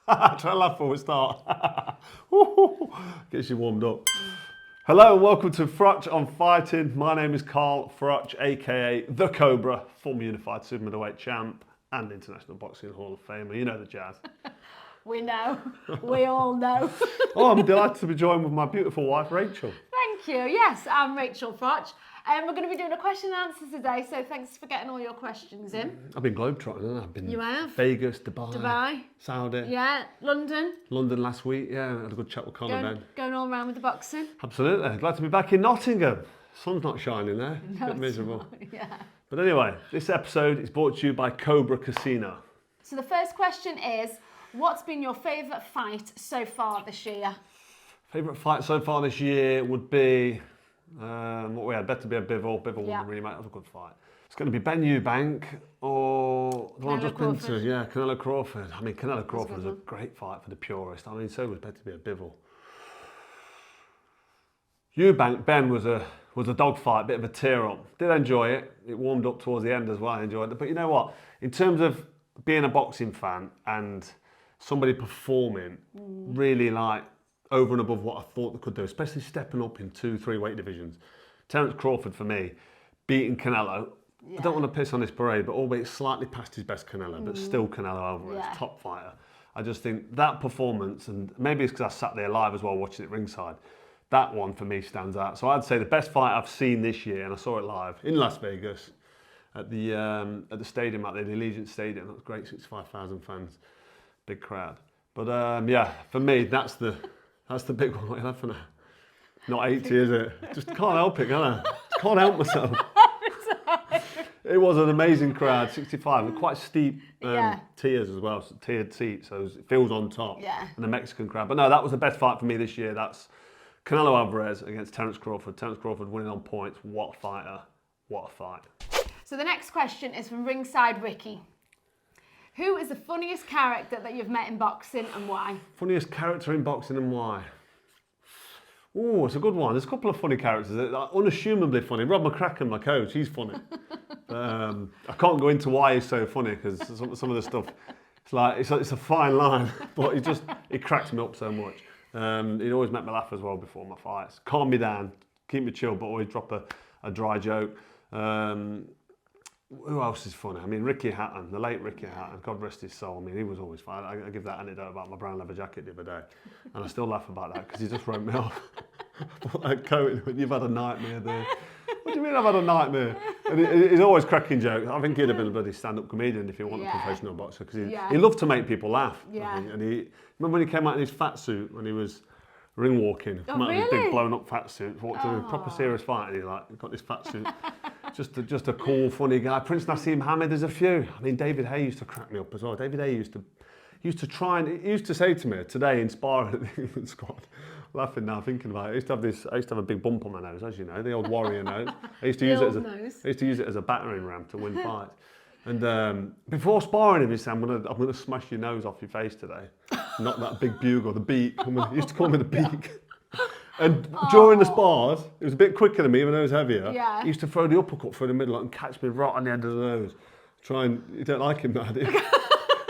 Try to laugh before we start. Gets you warmed up. Hello and welcome to Froch on Fighting. My name is Carl Froch, aka The Cobra, former unified super middleweight champ and International Boxing Hall of Famer. You know the jazz. We know. We all know. Oh, I'm delighted to be joined with my beautiful wife, Rachel. Thank you. Yes, I'm Rachel Froch. We're going to be doing a question and answer today, so thanks for getting all your questions in. I've been globetrotting, haven't I? I've been You have? Vegas, Dubai, Saudi. Yeah, London. London last week, yeah. I had a good chat with Conor then. Going all around with the boxing. Absolutely. Glad to be back in Nottingham. Sun's not shining there. It's a bit miserable. Yeah. But anyway, this episode is brought to you by Cobra Casino. So the first question is, what's been your favourite fight so far this year? Favourite fight so far this year would be, what we had, Better Be a Bivol. Bivol won the rematch. That was a good fight. It's going to be Ben Eubank or the one I've just been to. Yeah, Canelo Crawford. I mean, Canelo Crawford was a great fight for the purist. I mean, so was Better Be a Bivol. Eubank, Ben was a dogfight, bit of a tear-up. Did enjoy it. It warmed up towards the end as well. I enjoyed it. But you know what? In terms of being a boxing fan and somebody performing really like over and above what I thought they could do, especially stepping up in 2-3 weight divisions. Terence Crawford, for me, beating Canelo. I don't want to piss on this parade, but albeit slightly past his best Canelo, but still Canelo Alvarez, top fighter. I just think that performance, and maybe it's because I sat there live as well watching it ringside, that one for me stands out. So I'd say the best fight I've seen this year, and I saw it live in Las Vegas at the stadium out there, the Allegiant Stadium. That was great, 65,000 fans, big crowd. But yeah, for me, that's the big one. What you have for now? Not 80, is it? Just can't help it, can I? Just can't help myself. It was an amazing crowd, 65, and quite steep tiers as well, so tiered seats, so it feels on top. Yeah. And the Mexican crowd. But no, that was the best fight for me this year. That's Canelo Alvarez against Terence Crawford. Terence Crawford winning on points. What a fighter. What a fight. So the next question is from Ringside Ricky. Who is the funniest character that you've met in boxing and why? Funniest character in boxing and why? Oh, it's a good one. There's a couple of funny characters that are unassumably funny. Rob McCracken, my coach, he's funny. I can't go into why he's so funny because some of the stuff, it's a fine line, but he cracks me up so much. He always make me laugh as well before my fights. Calm me down, keep me chill, but always drop a dry joke. Who else is funny? I mean, Ricky Hatton, the late Ricky Hatton, God rest his soul. I mean, he was always fine. I give that anecdote about my brown leather jacket the other day, and I still laugh about that because he just wrote me off. Like, Cohen, you've had a nightmare there. What do you mean I've had a nightmare? And he's always cracking jokes. I think he'd have been a bloody stand-up comedian if he wasn't a professional boxer because he loved to make people laugh. Yeah. And remember when he came out in his fat suit when he was ring walking? Come out in his big blown up fat suit, walked to a proper serious fight, and he's got this fat suit. Just a cool, funny guy. Prince Nassim Hamed, there's a few. I mean, David Hay used to crack me up as well. David Hay used to try and he used to say to me today in sparring at the England squad. Laughing now, thinking about it. I used to have a big bump on my nose, as you know, the old warrior nose. I used to use it as a battering ram to win fights. And before sparring him, he said, I'm gonna smash your nose off your face today. Not that big bugle, the beak. He used to call me the beak. And during the spars, it was a bit quicker than me, even though it was heavier. Yeah. He used to throw the uppercut through the middle and catch me right on the end of the nose. You don't like him now, do you?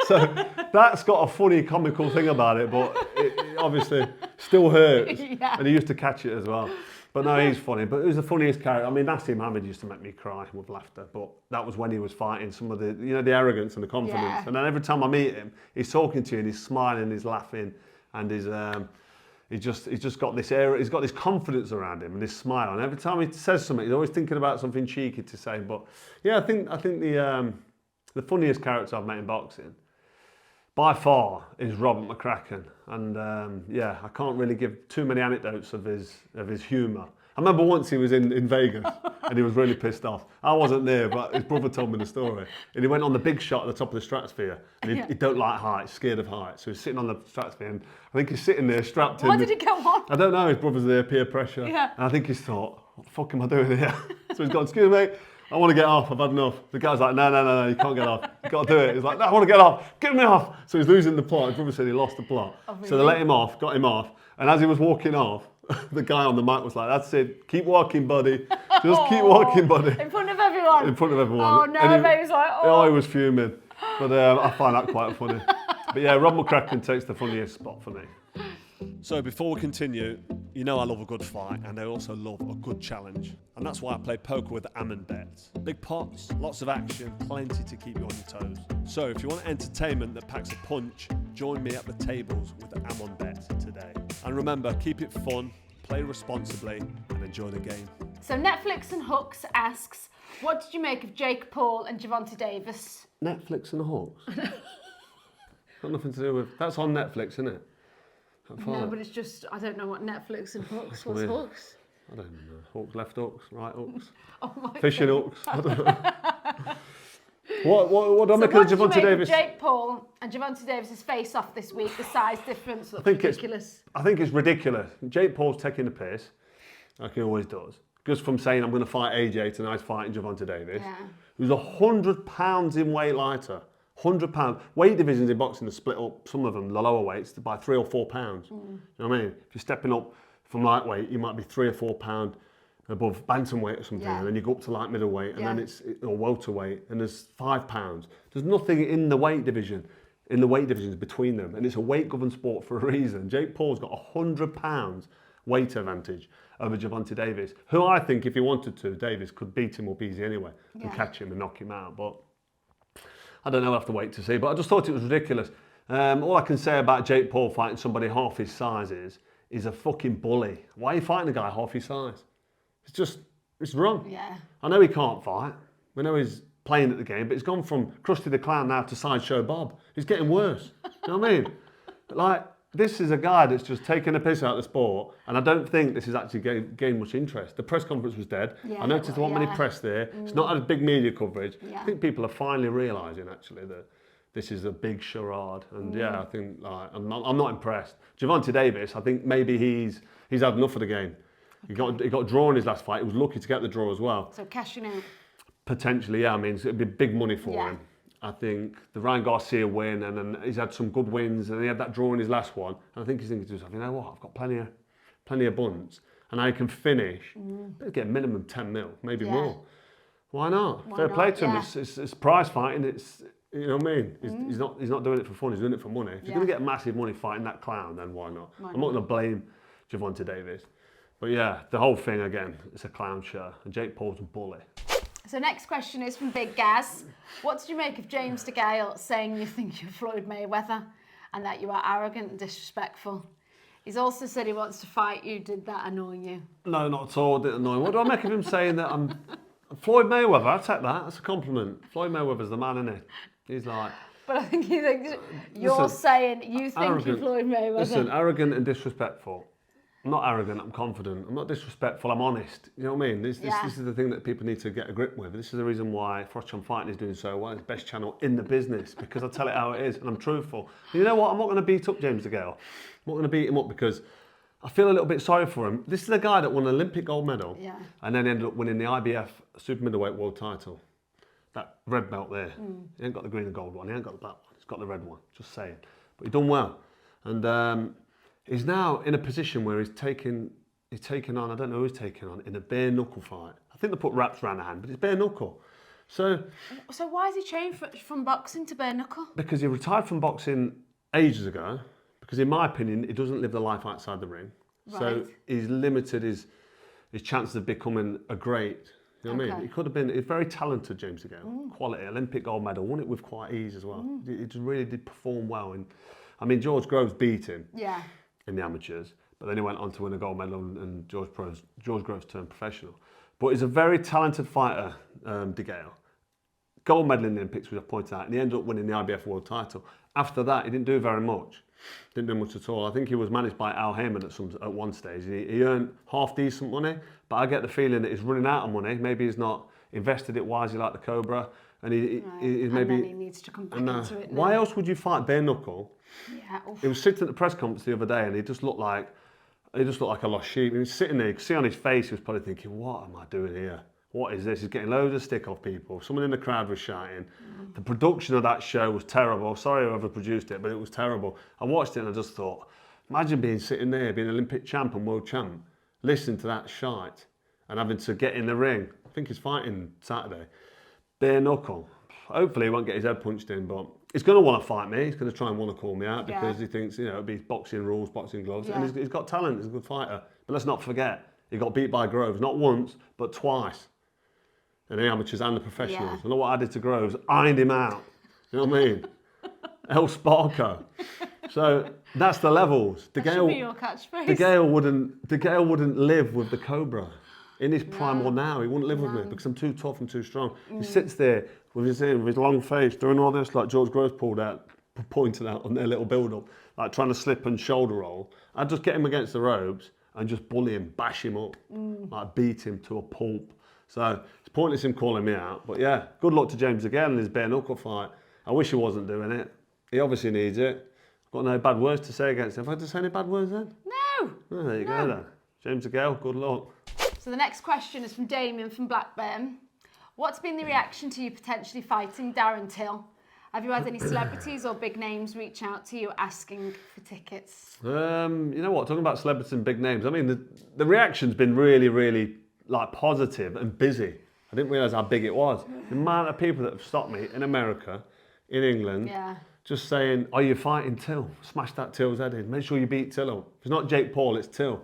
So that's got a funny, comical thing about it, but it obviously still hurts. Yeah. And he used to catch it as well. But no, he's funny. But who's the funniest character? I mean, Nassim Hamed used to make me cry with laughter, but that was when he was fighting some of the arrogance and the confidence. Yeah. And then every time I meet him, he's talking to you and he's smiling, he's laughing, and he's just got this air. He's got this confidence around him and this smile. And every time he says something, he's always thinking about something cheeky to say. But yeah, I think the funniest character I've met in boxing by far is Robert McCracken. And I can't really give too many anecdotes of his humour. I remember once he was in Vegas and he was really pissed off. I wasn't there, but his brother told me the story. And he went on the big shot at the top of the stratosphere. And he don't like heights, scared of heights. So he's sitting on the stratosphere and I think he's sitting there strapped in. Why did he go on? I don't know, his brother's there, peer pressure. Yeah. And I think he's thought, what the fuck am I doing here? So he's gone, excuse me, I want to get off, I've had enough. The guy's like, no, you can't get off. You've got to do it. He's like, no, I want to get off. Get me off. So he's losing the plot. His brother said he lost the plot. Oh, really? So they let him off, got him off. And as he was walking off, the guy on the mic was like, that's it, keep walking, buddy. Just keep walking, buddy. In front of everyone? In front of everyone. Oh, no, he was like, oh, he was fuming. But I find that quite funny. But yeah, Rob McCracken takes the funniest spot for me. So before we continue, you know I love a good fight and I also love a good challenge. And that's why I play poker with Ammon bets. Big pots, lots of action, plenty to keep you on your toes. So if you want entertainment that packs a punch, join me at the tables with Ammon bets today. And remember, keep it fun, play responsibly and enjoy the game. So Netflix and Hooks asks, what did you make of Jake Paul and Gervonta Davis? Netflix and Hooks? Got nothing to do with... That's on Netflix, isn't it? No, but it's just, I don't know what Netflix and Hooks. What's weird. Hooks? I don't know. Hooks, left hooks, right hooks. Oh my Fishing God. hooks. I don't know. What do I make of Gervonta Davis? Jake Paul and Gervonta Davis' face off this week? The size difference looks ridiculous. I think it's ridiculous. Jake Paul's taking the piss, like he always does. Just from saying I'm going to fight AJ tonight, he's fighting Gervonta Davis, who's 100 pounds in weight lighter. 100 pounds. Weight divisions in boxing are split up, some of them, the lower weights, by 3 or 4 pounds. You know what I mean? If you're stepping up from lightweight, you might be 3 or 4 pounds above bantamweight or something, and then you go up to light middleweight, and then or welterweight, and there's 5 pounds. There's nothing in the weight divisions between them, and it's a weight governed sport for a reason. Jake Paul's got 100 pounds weight advantage over Gervonta Davis, who I think, if he wanted to, Davis could beat him up easy anyway, and catch him and knock him out. But I don't know, we'll have to wait to see. But I just thought it was ridiculous. All I can say about Jake Paul fighting somebody half his size is he's a fucking bully. Why are you fighting a guy half his size? It's wrong. Yeah. I know he can't fight. We know he's playing at the game, but he's gone from Krusty the Clown now to Sideshow Bob. He's getting worse. You know what I mean? Like, this is a guy that's just taking a piss out of the sport, and I don't think this has actually gained much interest. The press conference was dead. I noticed there wasn't many press there. It's not had big media coverage. I think people are finally realising, actually, that this is a big charade. And I think I'm not impressed. Gervonta Davis, I think maybe he's had enough of the game. He got a draw in his last fight. He was lucky to get the draw as well. So cashing out. Potentially, yeah. I mean, it'd be big money for him. I think the Ryan Garcia win, and then he's had some good wins, and he had that draw in his last one. And I think he's thinking to himself, you know what? I've got plenty of bunts, and I can finish. Better get minimum 10 mil, maybe more. Why not? Fair play to him. It's prize fighting. It's, you know what I mean? He's not doing it for fun. He's doing it for money. If you're going to get massive money fighting that clown, then why not? I'm not going to blame Gervonta Davis. But yeah, the whole thing, again, it's a clown show. And Jake Paul's a bully. So next question is from Big Gaz. What did you make of James DeGale saying you think you're Floyd Mayweather and that you are arrogant and disrespectful? He's also said he wants to fight you. Did that annoy you? No, not at all. It didn't annoy me. What do I make of him saying that I'm Floyd Mayweather? I'll take that. That's a compliment. Floyd Mayweather's the man, isn't he? He's like... But I think he thinks you're saying you think you're Floyd Mayweather. Listen, arrogant and disrespectful. I'm not arrogant, I'm confident. I'm not disrespectful, I'm honest. You know what I mean? This is the thing that people need to get a grip with. This is the reason why Froch on Fighting is doing so well. It's the best channel in the business, because I tell it how it is and I'm truthful. And you know what? I'm not going to beat up James DeGale. I'm not going to beat him up because I feel a little bit sorry for him. This is a guy that won an Olympic gold medal and then ended up winning the IBF super middleweight world title. That red belt there. He ain't got the green and gold one, he ain't got the black one. He's got the red one, just saying. But he's done well. And he's now in a position where he's taken on, I don't know who he's taking on, in a bare knuckle fight. I think they put wraps around the hand, but it's bare knuckle. So why has he changed from boxing to bare knuckle? Because he retired from boxing ages ago, because in my opinion, he doesn't live the life outside the ring. Right. So he's limited his chances of becoming a great, you know what I mean? He could have been, he's very talented, James DeGale. Quality, Olympic gold medal, won it with quite ease as well. He just really did perform well. And I mean, George Groves beat him. In the amateurs, but then he went on to win a gold medal and George Groves turned professional. But he's a very talented fighter, DeGale. Gold medal in the Olympics, which I pointed out, and he ended up winning the IBF world title. After that, he didn't do very much. Didn't do much at all. I think he was managed by Al Heyman at one stage. He earned half decent money, but I get the feeling that he's running out of money. Maybe he's not invested it wisely like the Cobra, and he's maybe. And then he needs to come back into it. Why else would you fight bare knuckle? He was sitting at the press conference the other day, and he just looked like a lost sheep. And he's sitting there, you could see on his face, he was probably thinking, "What am I doing here? What is this?" He's getting loads of stick off people. Someone in the crowd was shouting. The production of that show was terrible. Sorry whoever produced it, but it was terrible. I watched it and I just thought, imagine sitting there, being Olympic champ and world champ, listening to that shite and having to get in the ring. I think he's fighting Saturday. Bare knuckle. Hopefully he won't get his head punched in, but he's going to want to fight me. He's going to try and want to call me out because he thinks, you know, it'll be boxing rules, boxing gloves. Yeah. And he's got talent. He's a good fighter. But let's not forget, he got beat by Groves, not once, but twice. In the amateurs and the professionals. Yeah. And look what I did to Groves. Ironed him out. You know what I mean? El Sparko. So that's the levels. That should be your catchphrase. DeGale wouldn't live with the Cobra. In his prime or now, he wouldn't live with me because I'm too tough and too strong. He sits there with his long face, doing all this like George Groves pointed out on their little build-up, like trying to slip and shoulder roll. I'd just get him against the ropes and just bully him, bash him up, like beat him to a pulp. So it's pointless him calling me out. But yeah, good luck to James again in his bare knuckle fight. I wish he wasn't doing it. He obviously needs it. I've got no bad words to say against him. Have I had to say any bad words then? No. Oh, there you go then. James DeGale, good luck. So the next question is from Damien from Blackburn. What's been the reaction to you potentially fighting Darren Till? Have you had any celebrities or big names reach out to you asking for tickets? You know what, talking about celebrities and big names, I mean, the reaction's been really, really like positive and busy. I didn't realise how big it was. The amount of people that have stopped me in America, in England, just saying, are you fighting Till? Smash that Till's head in. Make sure you beat Till up. If it's not Jake Paul, it's Till.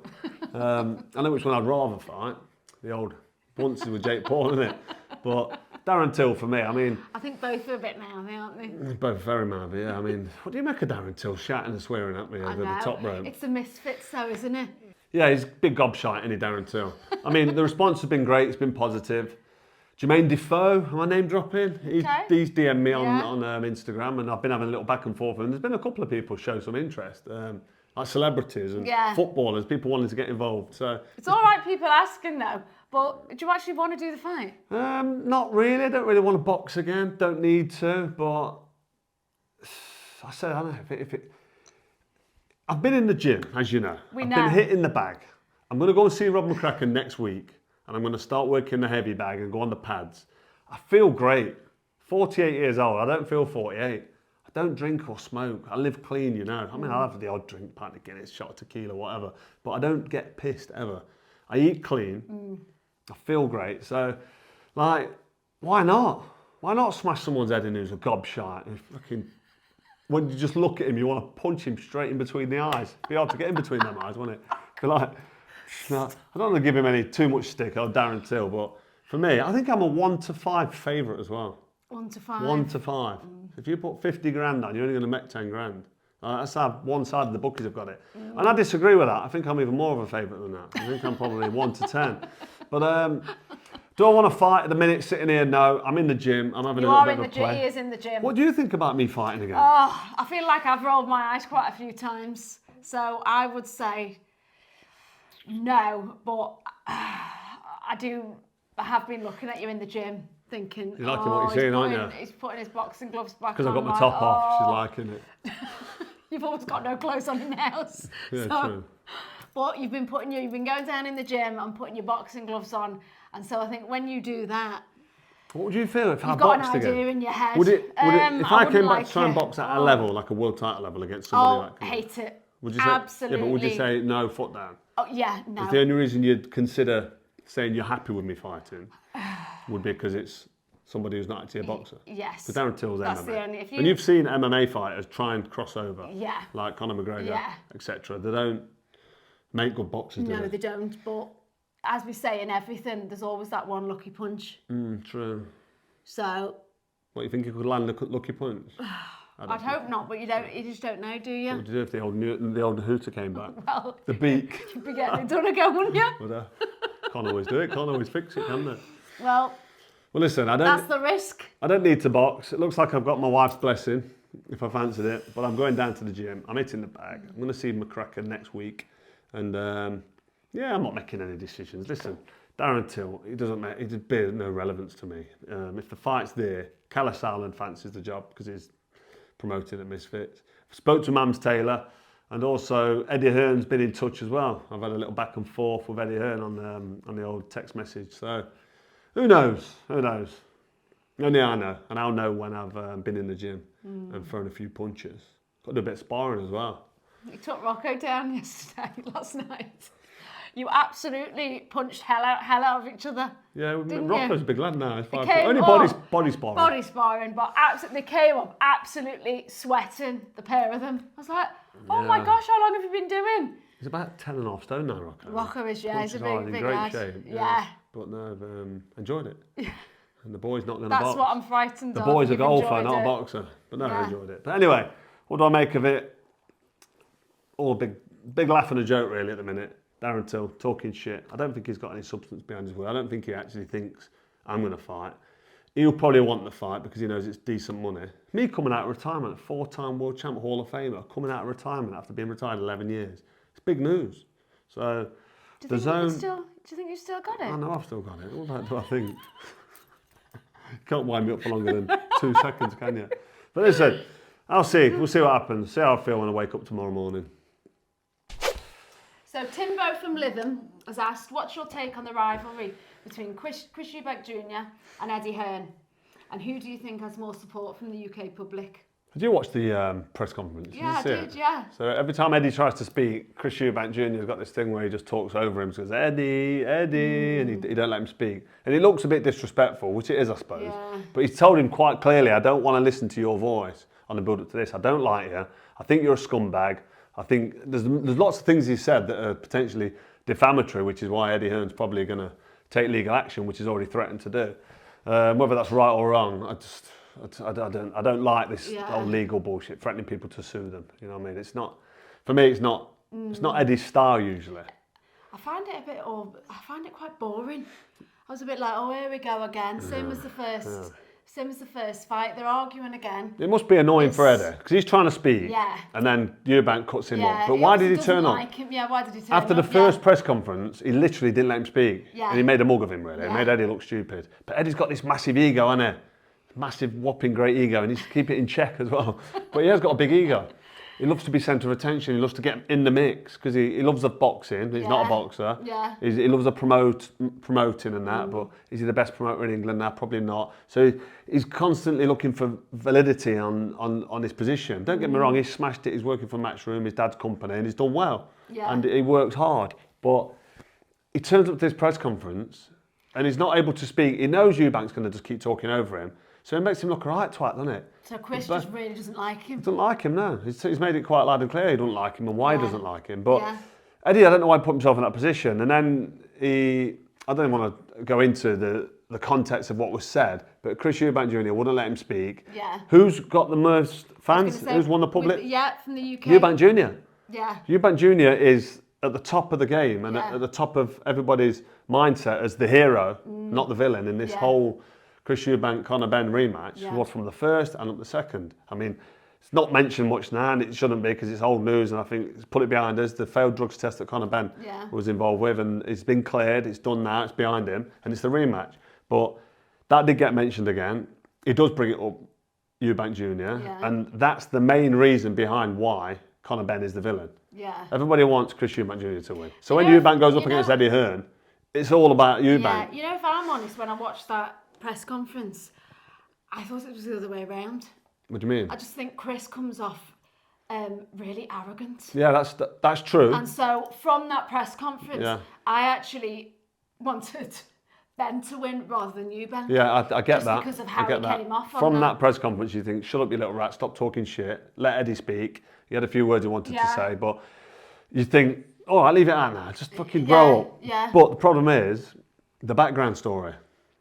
I know which one I'd rather fight. The old bunces with Jake Paul, isn't it? But Darren Till for me, I mean... I think both are a bit mouthy, aren't they? Both very mouthy, yeah. I mean, what do you make of Darren Till shouting and swearing at me over the top rope? It's the misfits though, isn't it? Yeah, he's a big gobshite, isn't he, Darren Till? I mean, the response has been great. It's been positive. Jermaine Defoe, am I name dropping? He's DM'd me on Instagram, and I've been having a little back and forth. And there's been a couple of people show some interest, like celebrities and footballers, people wanting to get involved. So it's all right, people asking though. But do you actually want to do the fight? Not really. I don't really want to box again. Don't need to. But I said, I don't know I've been in the gym, as you know. I've been hitting the bag. I'm going to go and see Rob McCracken next week. And I'm going to start working the heavy bag and go on the pads. I feel great. 48 years old, I don't feel 48. I don't drink or smoke. I live clean, you know. I mean, I'll have the odd drink, pint of Guinness, shot of tequila, whatever. But I don't get pissed ever. I eat clean. I feel great. So, like, why not? Why not smash someone's head in who's a gobshite? When you just look at him, you want to punch him straight in between the eyes. It'd be hard to get in between them eyes, wouldn't it? No, I don't want to give him too much stick, or Darren Till, but for me, I think I'm a 1 to 5 favourite as well. 1 to 5? 1 to 5. If you put 50 grand on, you're only going to make 10 grand. That's how one side of the bookies have got it. And I disagree with that. I think I'm even more of a favourite than that. I think I'm probably 1 to 10. But do I want to fight at the minute sitting here? No, I'm in the gym. I'm having a little bit of a play. He is in the gym. What do you think about me fighting again? Oh, I feel like I've rolled my eyes quite a few times. So I would say... no, but I have been looking at you in the gym thinking, you're liking what you're seeing, aren't you? He's putting his boxing gloves back on. Because I've got my top off, she's liking it. You've always got no clothes on your nails. Yeah, true. But you've been going down in the gym and putting your boxing gloves on. And so I think when you do that, what would you feel if I boxed again? You've got an idea in your head. Would it if I came back to try and box at a level, like a world title level against somebody like you? I hate it. Would you say, absolutely. Yeah, but would you say no, foot down? Oh, yeah, no. Is the only reason you'd consider saying you're happy with me fighting would be because it's somebody who's not actually a boxer? Yes. Because Darren Till's That's MMA. the only... And you've seen MMA fighters try and cross over. Yeah. Like Conor McGregor, etc. They don't make good boxers, do they? No, they don't. But as we say in everything, there's always that one lucky punch. True. So... What, you think you could land a lucky punch? I'd hope not, but you just don't know, do you? What would you do if the old hooter came back? Well, the beak. You'd be getting it done again, wouldn't you? But, can't always do it, can't always fix it, can they? Well, listen, that's the risk. I don't need to box. It looks like I've got my wife's blessing, if I fancied it, but I'm going down to the gym. I'm hitting the bag. I'm going to see McCracken next week. And I'm not making any decisions. Listen, Darren Till, he bears no relevance to me. If the fight's there, Callis Allen fancies the job because he's promoting at Misfits. I spoke to Mams Taylor, and also Eddie Hearn's been in touch as well. I've had a little back and forth with Eddie Hearn on the old text message. So who knows? Only I know, and I'll know when I've been in the gym and thrown a few punches. Got to do a bit of sparring as well. He took Rocco down last night. You absolutely punched hell out of each other. Yeah, didn't Rocco's you? a big lad now. He's Only body sparring. Body sparring, but absolutely, they came up absolutely sweating, the pair of them. I was like, oh my gosh, how long have you been doing? He's about 10.5 stone now, Rocco. Rocco is, yeah, he's a big great lad. shape. Yeah. But no, I've enjoyed it. And the boy's not going to box. That's what I'm frightened The of. boy's a You've golfer, enjoyed not a it. boxer. But no, I enjoyed it. But anyway, what do I make of it? All a big laugh and a joke really at the minute. Darren Till talking shit. I don't think he's got any substance behind his word. I don't think he actually thinks I'm going to fight. He'll probably want the fight because he knows it's decent money. Me coming out of retirement, 4-time world champ, Hall of Famer, coming out of retirement after being retired 11 years. It's big news. So do you think you've still got it? I know I've still got it. What do I think? Can't wind me up for longer than 2 seconds, can you? But listen, I'll see. We'll see what happens. See how I feel when I wake up tomorrow morning. So Timbo from Lytham has asked, what's your take on the rivalry between Chris Eubank Jr. and Eddie Hearn? And who do you think has more support from the UK public? Did you watch the press conference? Yeah, I did, yeah. So every time Eddie tries to speak, Chris Eubank Jr. has got this thing where he just talks over him, says, Eddie, and he don't let him speak. And it looks a bit disrespectful, which it is, I suppose. Yeah. But he's told him quite clearly, I don't want to listen to your voice on the build-up to this. I don't like you. I think you're a scumbag. I think there's lots of things he said that are potentially defamatory, which is why Eddie Hearn's probably going to take legal action, which he's already threatened to do. Whether that's right or wrong, I don't like this whole legal bullshit, threatening people to sue them. You know what I mean? It's not, for me, it's not Eddie's style usually. I find it quite boring. I was a bit like, oh, here we go again. Same as the first. Same as the first fight, they're arguing again. It must be annoying for Eddie, because he's trying to speak, Yeah. and then Eubank cuts him Yeah, up. But why did he turn up? Like him. Yeah, why did he turn After up? the first press conference, he literally didn't let him speak. Yeah. And he made a mug of him, really. Yeah. He made Eddie look stupid. But Eddie's got this massive ego, hasn't he? Massive, whopping, great ego, and he needs to keep it in check as well. But he has got a big ego. He loves to be centre of attention. He loves to get in the mix because he loves the boxing. He's not a boxer. Yeah. He loves the promoting and that, but is he the best promoter in England now? Probably not. So he's constantly looking for validity on his position. Don't get me wrong, he's smashed it. He's working for Matchroom, his dad's company, and he's done well. Yeah. And he works hard. But he turns up to this press conference and he's not able to speak. He knows Eubank's going to just keep talking over him. So it makes him look a right twat, doesn't it? So Chris just really doesn't like him. Doesn't like him, no. He's made it quite loud and clear he doesn't like him and why he doesn't like him. But Eddie, I don't know why he put himself in that position. And then I don't want to go into the context of what was said, but Chris Eubank Jr. wouldn't let him speak. Yeah. Who's got the most fans? Who's won the public? From the UK. Eubank Jr. Yeah. Eubank Jr. is at the top of the game and at the top of everybody's mindset as the hero, not the villain in this whole Chris Eubank Conor Benn rematch. Was from the first and up the second. I mean, it's not mentioned much now, and it shouldn't be because it's old news. And I think it's put it behind us. The failed drugs test that Conor Benn was involved with, and it's been cleared. It's done now. It's behind him, and it's the rematch. But that did get mentioned again. He does bring it up, Eubank Jr. And that's the main reason behind why Conor Benn is the villain. Yeah. Everybody wants Chris Eubank Jr. to win. So when Eubank goes up against Eddie Hearn, it's all about Eubank. Yeah. You know, if I'm honest, when I watched that press conference, I thought it was the other way around. What do you mean? I just think Chris comes off really arrogant. Yeah, that's true. And so from that press conference, I actually wanted Ben to win rather than Eubank. Yeah, I get that. Because of how he came off on From that press conference, you think, shut up, you little rat, stop talking shit, let Eddie speak. He had a few words he wanted to say, but you think, oh, I'll leave it out now, just fucking grow up. Yeah. But the problem is the background story.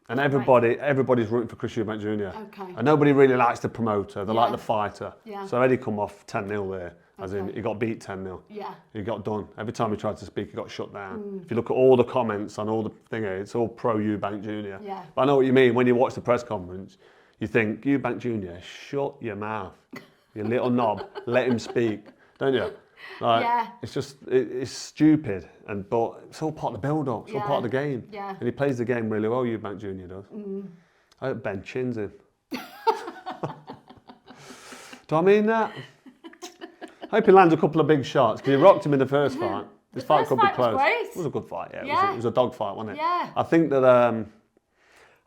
And everybody's rooting for Chris Eubank Jr. Okay. And nobody really likes the promoter, they like the fighter. Yeah. So Eddie come off 10-0 there, as in he got beat 10-0. Yeah. He got done. Every time he tried to speak, he got shut down. If you look at all the comments on all the thing, it's all pro Eubank Jr. Yeah. But I know what you mean. When you watch the press conference, you think, Eubank Jr., shut your mouth. You little knob, let him speak, don't you? Like, it's just, it's stupid, but it's all part of the build-up, it's all part of the game. Yeah. And he plays the game really well, Eubank Jr. does. I hope Ben chins him. Do I mean that? I hope he lands a couple of big shots, because he rocked him in the first fight. This fight could be close. It was a good fight, It was a dog fight, wasn't it? Yeah. I think that,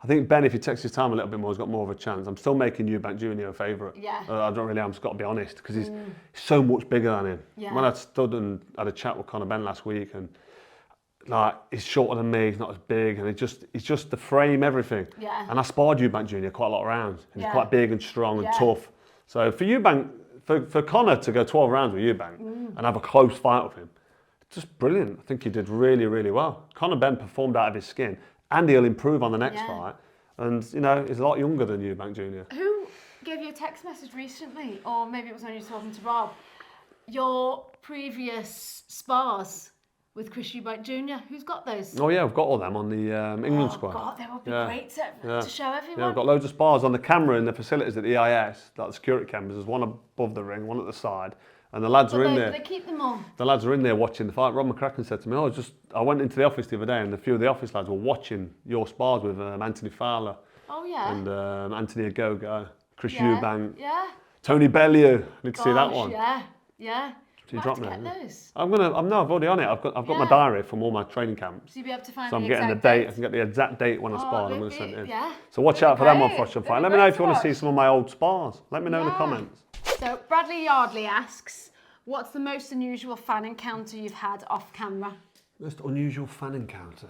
I think Ben, if he takes his time a little bit more, has got more of a chance. I'm still making Eubank Jr. a favourite. Yeah. I'm just got to be honest, because he's so much bigger than him. Yeah. When I stood and had a chat with Conor Benn last week, and like he's shorter than me, he's not as big, and he's just the frame, everything. Yeah. And I sparred Eubank Jr. quite a lot of rounds. And he's Yeah. quite big and strong and Yeah. tough. So for Eubank, for Conor to go 12 rounds with Eubank and have a close fight with him, just brilliant. I think he did really, really well. Conor Ben performed out of his skin, and he'll improve on the next fight. And you know, he's a lot younger than Eubank Jr. Who gave you a text message recently, or maybe it was when you were talking to Rob? Your previous spars with Chris Eubank Jr. Who's got those? Oh yeah, I've got all them on the England squad. God, they would be great to show everyone. Yeah, I've got loads of spars on the camera in the facilities at the EIS, like the security cameras. There's one above the ring, one at the side, and the lads are in there. They keep them on. The lads are in there watching the fight. Rob McCracken said to me, I went into the office the other day, and a few of the office lads were watching your spars with Anthony Fowler. Oh yeah. And Anthony Agogo, Chris Eubank, Yeah. Tony Bellew. I need to see that one. Yeah. So you Might have drop to me. get those. I'm already on it. I've got my diary from all my training camps. So you'll be able to find So I'm the getting the exact date. I can get the exact date when I sparred. I'm going to that'd send it in. yeah. So watch out for them on Great. Froch and Fight. That'd Let be me know great if you want to to see some of my old spars. Let me know in the Yeah. comments. So Bradley Yardley asks, what's the most unusual fan encounter you've had off camera? Most unusual fan encounter.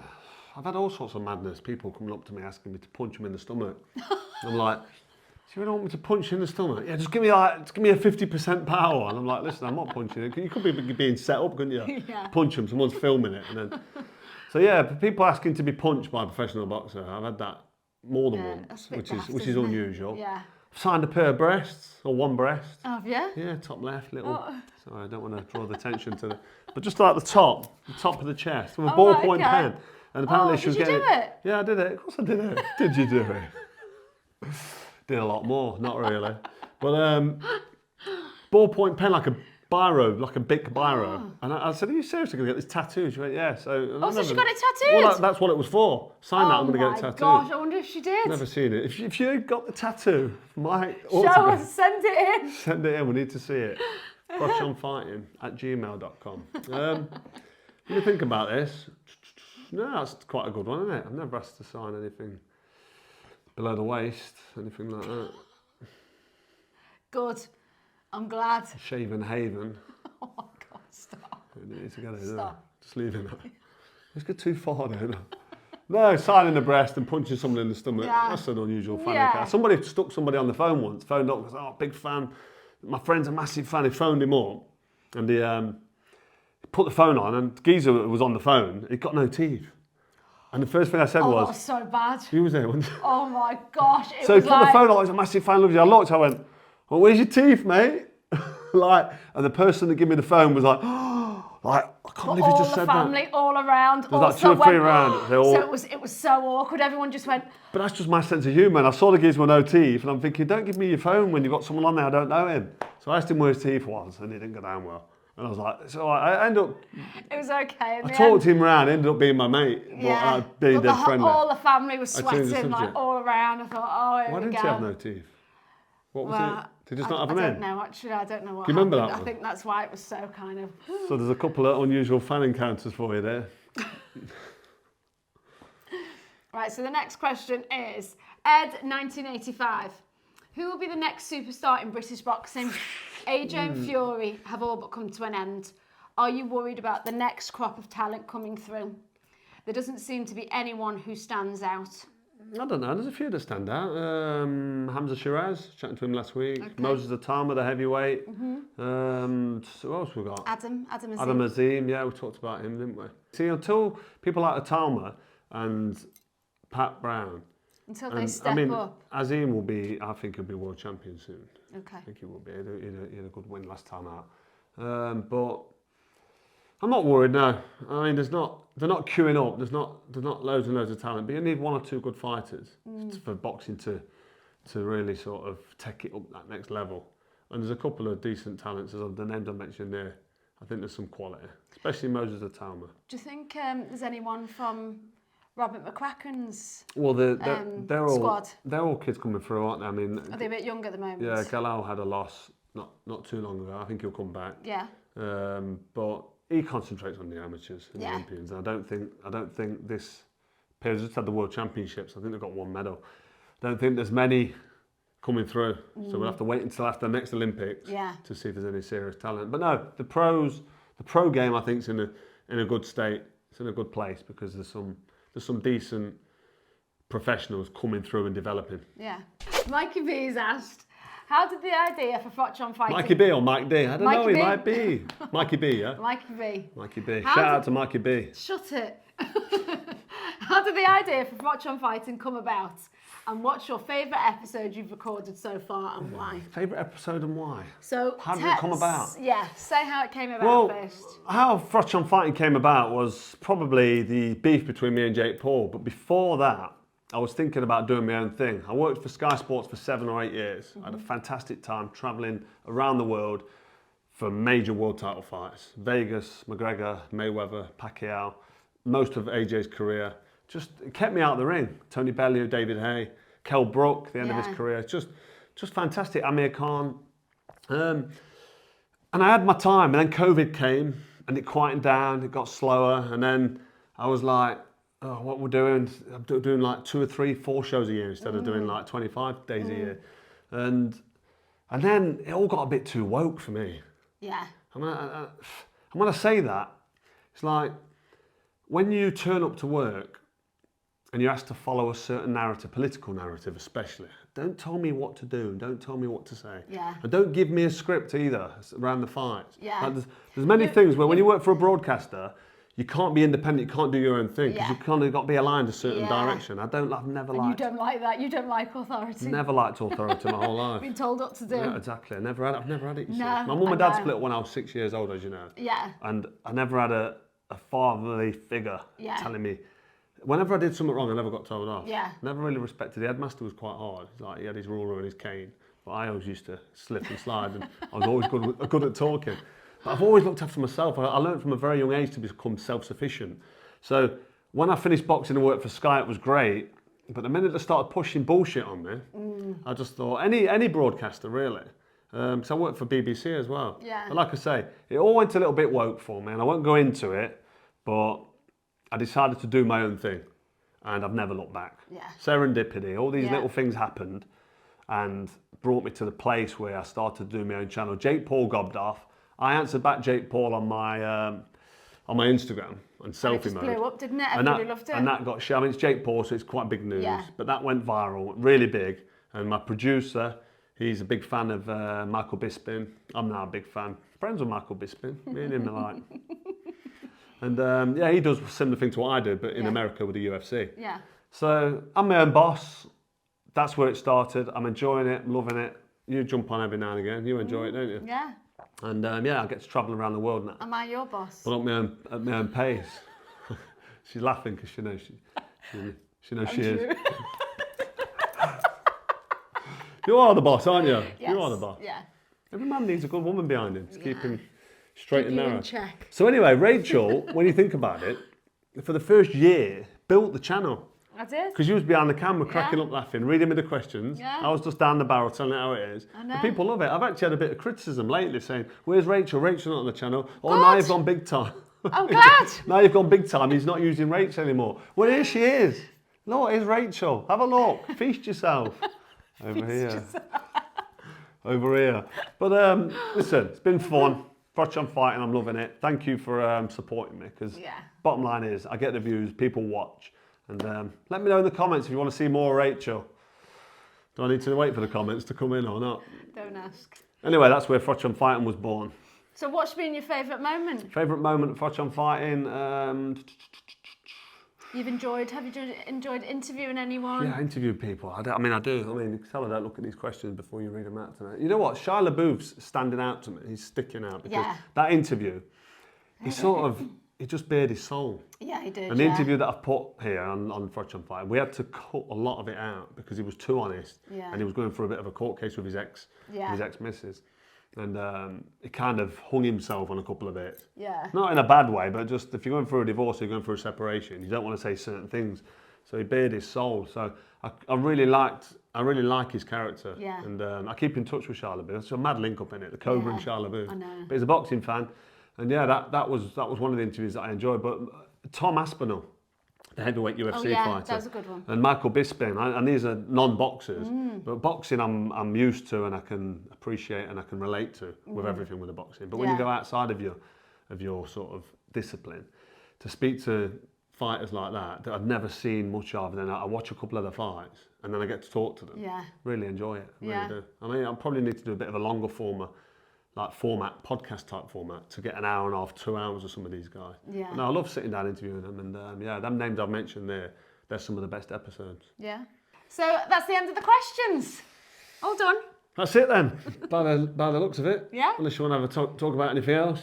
I've had all sorts of madness. People coming up to me asking me to punch them in the stomach. I'm like, do you really want me to punch you in the stomach? Yeah, just give me a 50% power. And I'm like, listen, I'm not punching it. You could be being set up, couldn't you? Yeah. Punch them. Someone's filming it, and then. So yeah, people asking to be punched by a professional boxer. I've had that more than once, that's a bit which daft, is isn't it? unusual. Yeah. I've signed a pair of breasts or one breast. Oh, have you? Yeah, top left, little. Sorry, I don't want to draw the attention to the. But just like the top of the chest, with a ballpoint pen. And apparently she was did you getting. do it? Yeah, I did it. Of course I did it. Did you do it? Did a lot more, not really. But ballpoint pen, like a biro, like a big biro. And I said, are you seriously going to get this tattoo? She went, yeah. So So she got it tattooed? Well, that's what it was for. Sign that, I'm going to get it tattooed. Oh my gosh, I wonder if she did. Never seen it. If you got the tattoo, my Show us, send it in. Send it in, we need to see it. frochonfighting@gmail.com. What do you think about this? No, that's quite a good one, isn't it? I've never asked to sign anything below the waist, anything like that. Good. I'm glad. Shaven Haven. Oh my God, stop. You need to get it, Stop. just leaving it. Let's get too far there. No, signing the breast and punching someone in the stomach. Yeah. That's an unusual fan Yeah. encounter. Somebody stuck somebody on the phone once, phoned up, goes, oh, big fan. My friend's a massive fan. He phoned him up and he put the phone on, and Geezer was on the phone. He got no teeth. And the first thing I said was, that was so bad. he was there, wasn't he? Oh my gosh. So he put the phone on, he's a massive fan, loves you. I looked, I went, well, where's your teeth, mate? And the person that gave me the phone was like, I can't believe you just said that. All the family, all around. There's like 2 or 3 around. So it was so awkward. Everyone just went. But that's just my sense of humour. And I saw the geezer with no teeth, and I'm thinking, don't give me your phone when you've got someone on there I don't know him. So I asked him where his teeth was, and it didn't go down well. And I was like, so I ended up. It was okay. I talked him round, ended up being my mate, Yeah. but being dead friendly. All the family was I changed the sweating like subject. all around. I thought, oh, here Why we didn't go. he have no teeth? What was it? Did he just not have them I in? don't know, actually. I don't know what Do you remember happened. that I one? think that's why it was so kind of. So there's a couple of unusual fan encounters for you there. Right, so the next question is Ed1985. Who will be the next superstar in British boxing? AJ and Fury have all but come to an end. Are you worried about the next crop of talent coming through? There doesn't seem to be anyone who stands out. I don't know, there's a few that stand out. Hamza Shiraz, chatting to him last week. Okay. Moses Atama, the heavyweight. So who else we got? Adam Azim. Adam Azim, yeah, we talked about him, didn't we? See, until people like Atama and Pat Brown, Until they step up. Azim will be, I think he'll be world champion soon. Okay. I think he will be. He had a good win last time out. But I'm not worried now. I mean, they're not queuing up. There's not loads and loads of talent, but you need 1 or 2 good fighters for boxing to really sort of take it up that next level. And there's a couple of decent talents, as the names I mentioned there. I think there's some quality, especially Moses Atama. Do you think there's anyone from Robert McCracken's Well, they're all squad? They're all kids coming through, aren't they? I mean, Are they a bit young at the moment? yeah, Callout had a loss not too long ago. I think he'll come back. Yeah. But he concentrates on the amateurs and the Olympians. I don't think this pairs just had the World Championships. I think they've got 1 medal. I don't think there's many coming through. So we'll have to wait until after the next Olympics to see if there's any serious talent. But no, the pro game I think is in a good state. it's in a good place because there's some decent professionals coming through and developing. Yeah. Mikey B has asked, how did the idea for Froch on Fighting... Mikey B or Mike D? I don't know, B? he might be. Mikey B, yeah? Mikey B. Mikey B. Shout out to Mikey B. Shut it. How did the idea for Froch on Fighting come about? And what's your favourite episode you've recorded so far and why? Favourite episode and why? So how did it come about? Yeah, say how it came about first. How Froch on Fighting came about was probably the beef between me and Jake Paul. But before that, I was thinking about doing my own thing. I worked for Sky Sports for 7 or 8 years. I had a fantastic time travelling around the world for major world title fights. Vegas, McGregor, Mayweather, Pacquiao, most of AJ's career. Just it kept me out of the ring. Tony Bellew, David Hay, Kell Brook, the end of his career. Just fantastic. Amir Khan. And I had my time, and then COVID came, and it quieted down, it got slower, and then I was like, oh, what we're doing, I'm doing like 2 or 3, 4 shows a year instead of doing like 25 days a year. And then it all got a bit too woke for me. Yeah. And when I say that, it's like when you turn up to work and you're asked to follow a certain narrative, political narrative especially, don't tell me what to do, don't tell me what to say. Yeah. And don't give me a script either around the fights. Yeah. Like there's many things where when you work for a broadcaster, you can't be independent, you can't do your own thing, because you kind of got to be aligned a certain direction. I've never liked... You don't like that, you don't like authority. Never liked authority my whole life. Been told what to do. Yeah, exactly. I've never had it, you see. No, My mum and dad split when I was 6 years old, as you know. Yeah. And I never had a fatherly figure telling me... Whenever I did something wrong, I never got told off. Yeah. Never really respected. The headmaster was quite hard. Like, he had his ruler and his cane. But I always used to slip and slide, and I was always good at talking. But I've always looked after myself. I learned from a very young age to become self-sufficient. So when I finished boxing and worked for Sky, it was great. But the minute they started pushing bullshit on me, I just thought, any broadcaster really. So I worked for BBC as well. Yeah. But like I say, it all went a little bit woke for me, and I won't go into it, but I decided to do my own thing, and I've never looked back. Yeah. Serendipity, all these little things happened and brought me to the place where I started to do my own channel. Jake Paul gobbed off. I answered back Jake Paul on my Instagram and selfie mode. It blew up, didn't it? Everybody loved it. And that got shared. I mean, it's Jake Paul, so it's quite big news. Yeah. But that went viral, really big. And my producer, he's a big fan of Michael Bisping. I'm now a big fan. Friends with Michael Bisping. Me and him are like. And he does a similar thing to what I do, but in America with the UFC. Yeah. So I'm my own boss. That's where it started. I'm enjoying it, loving it. You jump on every now and again. You enjoy it, don't you? Yeah. And I get to travel around the world now. Am I your boss? But at my own pace. She's laughing because she knows she is. You are the boss, aren't you? Yes. You are the boss. Yeah. Every man needs a good woman behind him to keep him straight and narrow. In check. So anyway, Rachel, when you think about it, for the first year, built the channel. I did. Because you was behind the camera, cracking up, laughing, reading me the questions. Yeah. I was just down the barrel telling it how it is. I know. And people love it. I've actually had a bit of criticism lately saying, where's Rachel? Rachel's not on the channel. Oh, Good. now you've gone big time. I'm glad. Now you've gone big time. He's not using Rachel anymore. Well, here she is. Look, here's Rachel. Have a look. Feast yourself. Over here. Over here. But listen, it's been fun. Froch on Fighting, I'm loving it. Thank you for supporting me, because bottom line is, I get the views, people watch. And let me know in the comments if you want to see more Rachel. Do I need to wait for the comments to come in or not? Don't ask. Anyway, that's where Froch on Fighting was born. So what's been your favourite moment? Favourite moment of Froch on Fighting? Have you enjoyed interviewing anyone? Yeah, I interview people. I do. I mean, you can tell I don't look at these questions before you read them out tonight. You know what? Shia LaBeouf's standing out to me. He's sticking out because that interview, he just bared his soul. Yeah, he did. And the interview that I've put here on Froch on Fighting, we had to cut a lot of it out because he was too honest. Yeah. And he was going through a bit of a court case with his Yeah. ex-missus. And he kind of hung himself on a couple of bits. Yeah. Not in a bad way, but just if you're going through a divorce or you're going through a separation, you don't want to say certain things. So he bared his soul. So I really like his character. Yeah. And I keep in touch with Shia LaBeouf. There's a mad link up in it, the Cobra and Shia LaBeouf. I know. But he's a boxing fan. And yeah, that was one of the interviews that I enjoyed. But Tom Aspinall, the heavyweight UFC fighter. That was a good one. And Michael Bisping, and these are non-boxers, but boxing I'm used to and I can appreciate and I can relate to with everything with the boxing. But when you go outside of your sort of discipline, to speak to fighters like that I've never seen much of, and then I watch a couple of the fights, and then I get to talk to them. Yeah. Really enjoy it. Really Yeah. do. I mean, I probably need to do a bit of a longer format, podcast type format, to get an hour and a half, 2 hours of some of these guys. Yeah. No, I love sitting down interviewing them, and yeah, them names I've mentioned there, they're some of the best episodes. Yeah. So that's the end of the questions. All done. That's it then, by the looks of it. Yeah. Unless you want to have a talk about anything else.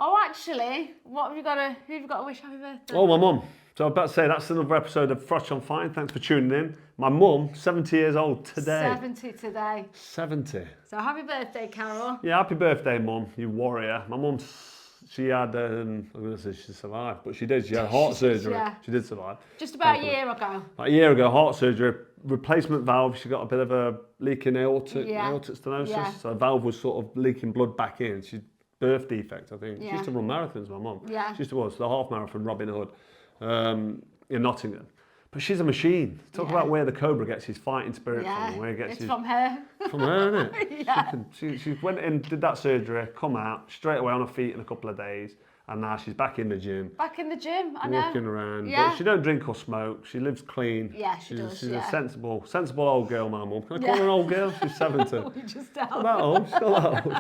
Oh, actually, who have you got to wish happy birthday? Oh, my mum. So I was about to say, that's another episode of Froch on Fine. Thanks for tuning in. My mum, 70 years old today. 70 today. 70. So happy birthday, Carol. Yeah, happy birthday, Mum, you warrior. My mum, she had, I'm going to say she survived, but she did. She had heart surgery. Yeah. She did survive. Just about a year ago. About a year ago, heart surgery, replacement valve. She got a bit of a leaking aortic stenosis. Yeah. So the valve was sort of leaking blood back in. She birth defect, I think. Yeah. She used to run marathons, my mum. Yeah. She used to was the half marathon Robin Hood in Nottingham. But she's a machine. Talk about where the Cobra gets his fighting spirit from. Where he gets it's from her. From her, isn't it? Yeah. She went in, did that surgery, come out, straight away on her feet in a couple of days. And now she's back in the gym. Back in the gym, I know. Walking around. Yeah. But she don't drink or smoke. She lives clean. Yeah, she does. She's yeah. a sensible old girl, my mum. Can I call her an old girl? She's 70. We just don't. About old, still old.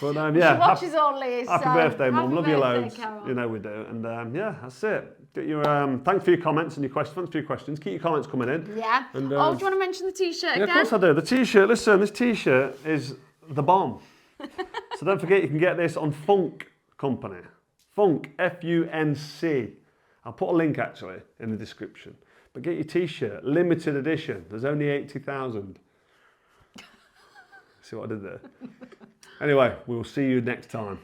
But yeah. She watches all these. Happy birthday, Mum. Love you birthday, loads. Carol. You know we do. And yeah, that's it. Get your thanks for your comments and your questions. Thanks for your questions. Keep your comments coming in. Yeah. And, do you want to mention the t-shirt yeah, again? of course I do. The t-shirt. Listen, this t-shirt is the bomb. So don't forget, you can get this on Funk Company. Funk, F-U-N-C. I'll put a link actually in the description. But get your t-shirt, limited edition. There's only 80,000. See what I did there? Anyway, we'll see you next time.